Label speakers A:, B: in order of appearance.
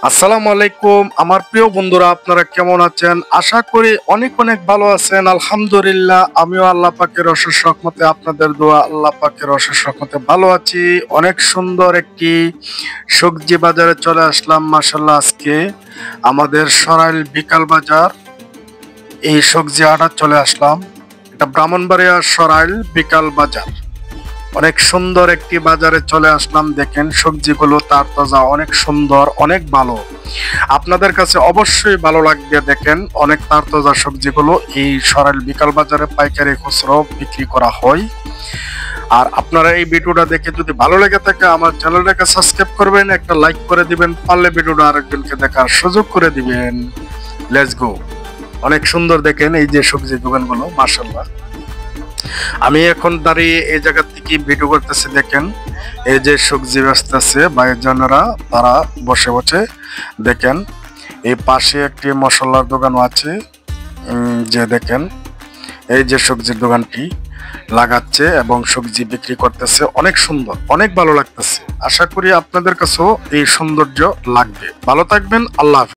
A: আসসালামু আলাইকুম আমার প্রিয় বন্ধুরা, আপনারা কেমন আছেন? আশা করি অনেক অনেক ভালো আছেন। আলহামদুলিল্লাহ, আমিও আল্লাহ পাকের অশেষ রহমতে, আপনাদের দোয়া আল্লাহ পাকের অশেষ রহমতে ভালো আছি। অনেক সুন্দর একটি সবজি বাজারে চলে আসলাম মাশাআল্লাহ। আজকে আমাদের সরাইল বিকাল বাজার, এই সবজি হাটে চলে আসলাম। এটা ব্রাহ্মণবাড়িয়া সরাইল বিকাল বাজার, অনেক সুন্দর একটি বাজারে চলে আসলাম। দেখেন সবজিগুলো তার তাজা, অনেক সুন্দর, অনেক ভালো। আপনাদের কাছে অবশ্যই ভালো লাগবে। দেখেন অনেক তার তাজা সবজিগুলো এই সরাইল বিকাল বাজারে পাইকারি খুচরো বিক্রি করা হয়। আর আপনারা এই ভিডিওটা দেখে যদি ভালো লেগে থাকে আমার চ্যানেলটাকে সাবস্ক্রাইব করবেন, একটা লাইক করে দিবেন, পারলে ভিডিওটা আরেকজনকে দেখার সুযোগ করে দিবেন। Let's go. অনেক সুন্দর দেখেন এই যে সবজি দোকানগুলো মাশাআল্লাহ। আমি এখন দাঁড়িয়ে এই জায়গা থেকে ভিডিও করতেছি। দেখেন এই যে সবজি ব্যস্ত আছে ভাইজানেরা, তারা বসে বসে। দেখেন এই পাশে একটি মশলার দোকানও আছে। যে দেখেন এই যে সবজির দোকানটি লাগাচ্ছে এবং সবজি বিক্রি করতেছে, অনেক সুন্দর, অনেক ভালো লাগতেছে। আশা করি আপনাদের কাছেও এই সৌন্দর্য লাগবে। ভালো থাকবেন, আল্লাহ হাফেজ।